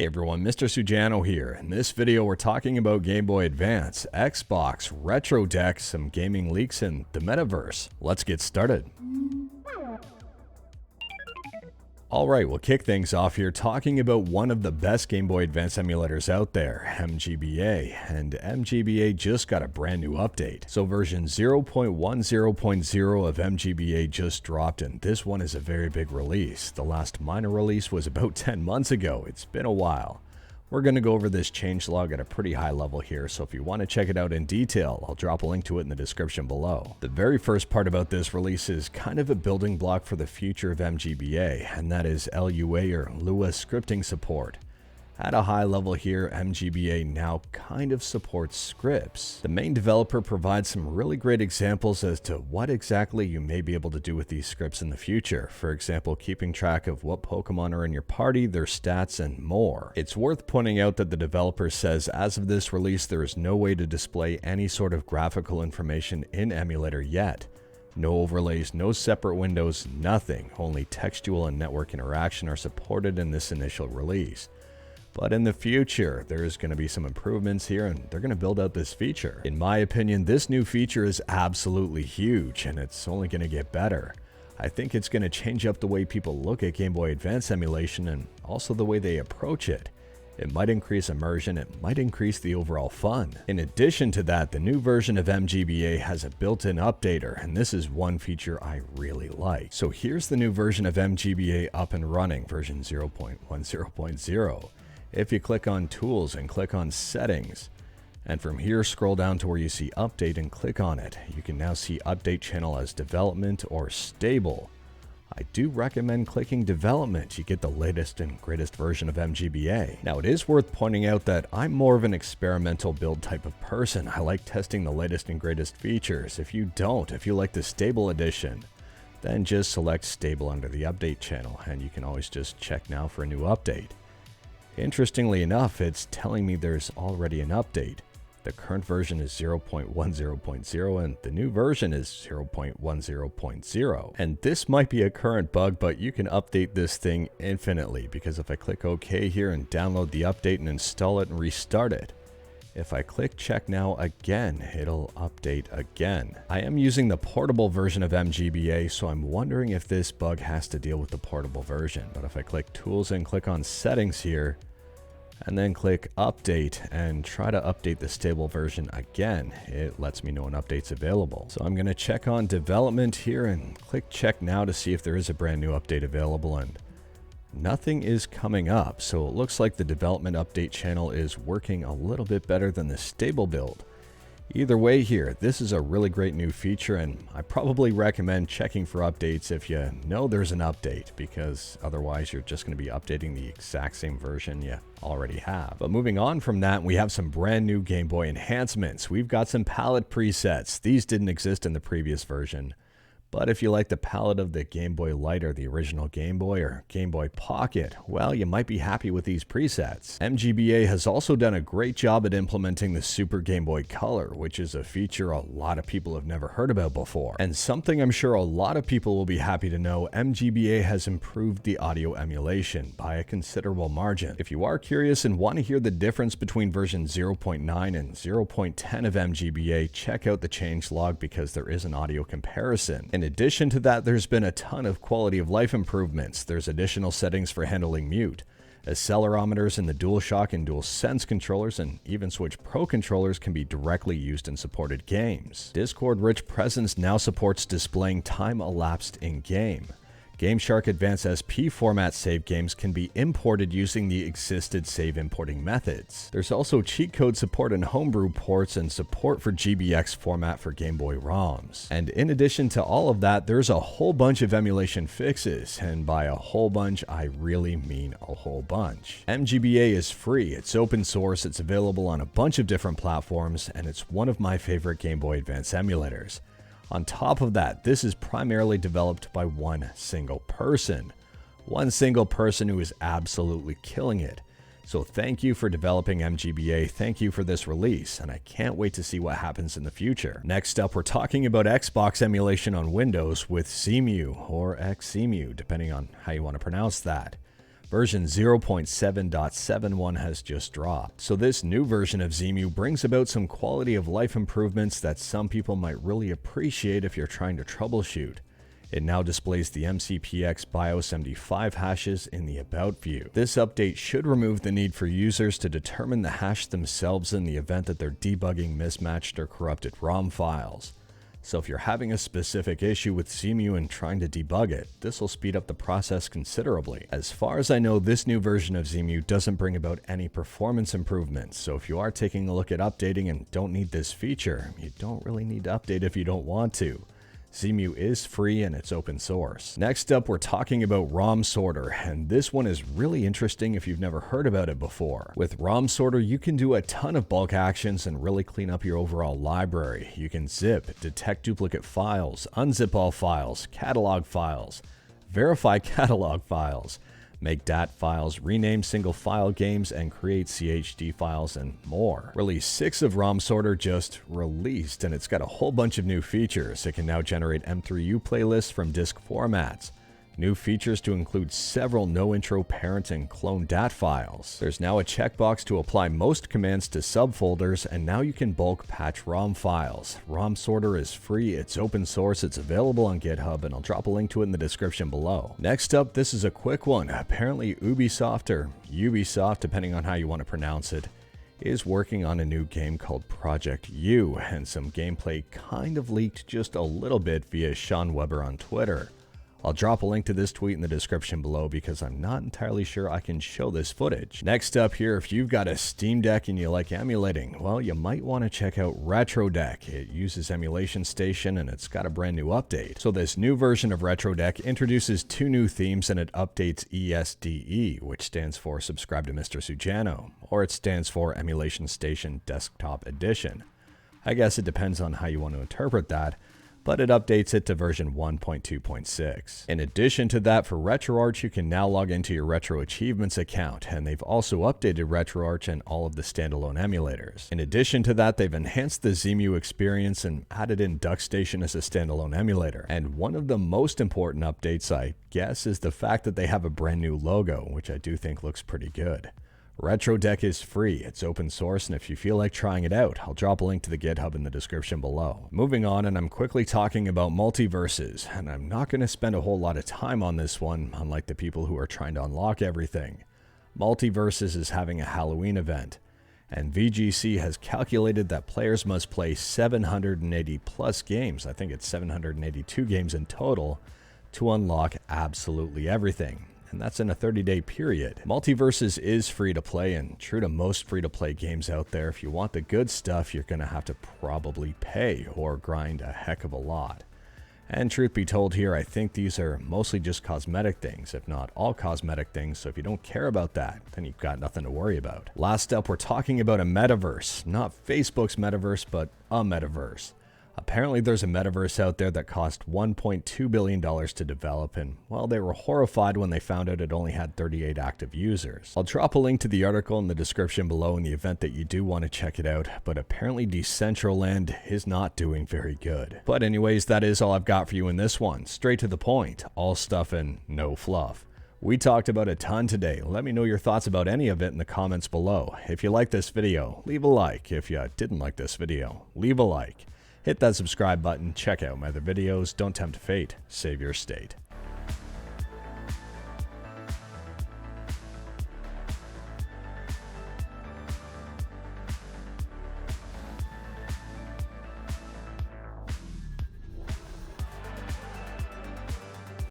Hey everyone, Mr. Sujano here. In this video we're talking about Game Boy Advance, Xbox, retro decks, some gaming leaks, and the Metaverse. Let's get started. Alright, we'll kick things off here talking about one of the best Game Boy Advance emulators out there, mGBA, and mGBA just got a brand new update. So version 0.10.0 of mGBA just dropped, and this one is a very big release. The last minor release was about 10 months ago. It's been a while. We're going to go over this changelog at a pretty high level here, so if you want to check it out in detail, I'll drop a link to it in the description below. The very first part about this release is kind of a building block for the future of mGBA, and that is LUA or Lua scripting support. At a high level here, mGBA now kind of supports scripts. The main developer provides some really great examples as to what exactly you may be able to do with these scripts in the future. For example, keeping track of what Pokemon are in your party, their stats, and more. It's worth pointing out that the developer says as of this release, there is no way to display any sort of graphical information in emulator yet. No overlays, no separate windows, nothing. Only textual and network interaction are supported in this initial release. But in the future, there's going to be some improvements here, and they're going to build out this feature. In my opinion, this new feature is absolutely huge, and it's only going to get better. I think it's going to change up the way people look at Game Boy Advance emulation, and also the way they approach it. It might increase immersion, it might increase the overall fun. In addition to that, the new version of mGBA has a built-in updater, and this is one feature I really like. So here's the new version of mGBA up and running, version 0.10.0. If you click on Tools and click on Settings, and from here scroll down to where you see Update and click on it, you can now see Update Channel as Development or Stable. I do recommend clicking Development. You get the latest and greatest version of mGBA. Now it is worth pointing out that I'm more of an experimental build type of person. I like testing the latest and greatest features. If you don't, if you like the Stable Edition, then just select Stable under the Update channel, and you can always just check now for a new update. Interestingly enough, it's telling me there's already an update. The current version is 0.10.0 and the new version is 0.10.0. And this might be a current bug, but you can update this thing infinitely, because if I click OK here and download the update and install it and restart it, if I click check now again, it'll update again. I am using the portable version of mGBA, so I'm wondering if this bug has to deal with the portable version. But if I click Tools and click on Settings here, and then click Update and try to update the stable version again, it lets me know an update's available. So I'm going to check on Development here and click Check Now to see if there is a brand new update available, and nothing is coming up. So it looks like the Development Update channel is working a little bit better than the stable build. Either way here, this is a really great new feature, and I probably recommend checking for updates if you know there's an update, because otherwise you're just going to be updating the exact same version you already have. But moving on from that, we have some brand new Game Boy enhancements. We've got some palette presets. These didn't exist in the previous version. But if you like the palette of the Game Boy Light or the original Game Boy or Game Boy Pocket, well, you might be happy with these presets. mGBA has also done a great job at implementing the Super Game Boy Color, which is a feature a lot of people have never heard about before. And something I'm sure a lot of people will be happy to know, mGBA has improved the audio emulation by a considerable margin. If you are curious and want to hear the difference between version 0.9 and 0.10 of mGBA, check out the changelog because there is an audio comparison. In addition to that, there's been a ton of quality of life improvements. There's additional settings for handling mute, accelerometers in the DualShock and DualSense controllers, and even Switch Pro controllers can be directly used in supported games. Discord Rich Presence now supports displaying time elapsed in-game. GameShark Advanced SP format save games can be imported using the existed save importing methods. There's also cheat code support and homebrew ports and support for GBX format for Game Boy ROMs. And in addition to all of that, there's a whole bunch of emulation fixes, and by a whole bunch, I really mean a whole bunch. mGBA is free, it's open source, it's available on a bunch of different platforms, and it's one of my favorite Game Boy Advance emulators. On top of that, this is primarily developed by one single person. One single person who is absolutely killing it. So thank you for developing mGBA, thank you for this release, and I can't wait to see what happens in the future. Next up, we're talking about Xbox emulation on Windows with Xemu, or Xemu, depending on how you want to pronounce that. Version 0.7.71 has just dropped. So this new version of Xemu brings about some quality of life improvements that some people might really appreciate if you're trying to troubleshoot. It now displays the MCPX BIOS MD5 hashes in the About view. This update should remove the need for users to determine the hash themselves in the event that they're debugging mismatched or corrupted ROM files. So if you're having a specific issue with Xemu and trying to debug it, this will speed up the process considerably. As far as I know, this new version of Xemu doesn't bring about any performance improvements, so if you are taking a look at updating and don't need this feature, you don't really need to update if you don't want to. Xemu is free and it's open source. Next up, we're talking about ROMsorter, and this one is really interesting if you've never heard about it before. With ROMsorter, you can do a ton of bulk actions and really clean up your overall library. You can zip, detect duplicate files, unzip all files, catalog files, verify catalog files, make DAT files, rename single file games, and create CHD files and more. Release 6 of ROMsorter just released, and it's got a whole bunch of new features. It can now generate M3U playlists from disk formats. New features to include several no-intro parent and clone DAT files. There's now a checkbox to apply most commands to subfolders, and now you can bulk patch ROM files. ROMsorter is free, it's open source, it's available on GitHub, and I'll drop a link to it in the description below. Next up, this is a quick one. Apparently Ubisoft, or Ubisoft, depending on how you want to pronounce it, is working on a new game called Project U, and some gameplay kind of leaked just a little bit via Sean Weber on Twitter. I'll drop a link to this tweet in the description below because I'm not entirely sure I can show this footage. Next up here, if you've got a Steam Deck and you like emulating, well, you might want to check out RetroDeck. It uses Emulation Station and it's got a brand new update. So this new version of RetroDeck introduces 2 new themes and it updates ESDE, which stands for Subscribe to Mr. Sujano, or it stands for Emulation Station Desktop Edition. I guess it depends on how you want to interpret that, but it updates it to version 1.2.6. In addition to that, for RetroArch, you can now log into your Retro Achievements account, and they've also updated RetroArch and all of the standalone emulators. In addition to that, they've enhanced the Xemu experience and added in DuckStation as a standalone emulator. And one of the most important updates, I guess, is the fact that they have a brand new logo, which I do think looks pretty good. RetroDeck is free, it's open source, and if you feel like trying it out, I'll drop a link to the GitHub in the description below. Moving on, and I'm quickly talking about MultiVersus, and I'm not going to spend a whole lot of time on this one, unlike the people who are trying to unlock everything. MultiVersus is having a Halloween event, and VGC has calculated that players must play 780 plus games, I think it's 782 games in total, to unlock absolutely everything. And that's in a 30-day period. MultiVersus is free to play, and true to most free-to-play games out there, if you want the good stuff, you're going to have to probably pay or grind a heck of a lot. And truth be told here, I think these are mostly just cosmetic things, if not all cosmetic things, so if you don't care about that, then you've got nothing to worry about. Last up, we're talking about a metaverse. Not Facebook's metaverse, but a metaverse. Apparently there's a metaverse out there that cost $1.2 billion to develop, and well, they were horrified when they found out it only had 38 active users. I'll drop a link to the article in the description below in the event that you do want to check it out, but apparently Decentraland is not doing very good. But anyways, that is all I've got for you in this one. Straight to the point, all stuff and no fluff. We talked about a ton today. Let me know your thoughts about any of it in the comments below. If you liked this video, leave a like. If you didn't like this video, leave a like. Hit that subscribe button, check out my other videos, don't tempt fate, save your state.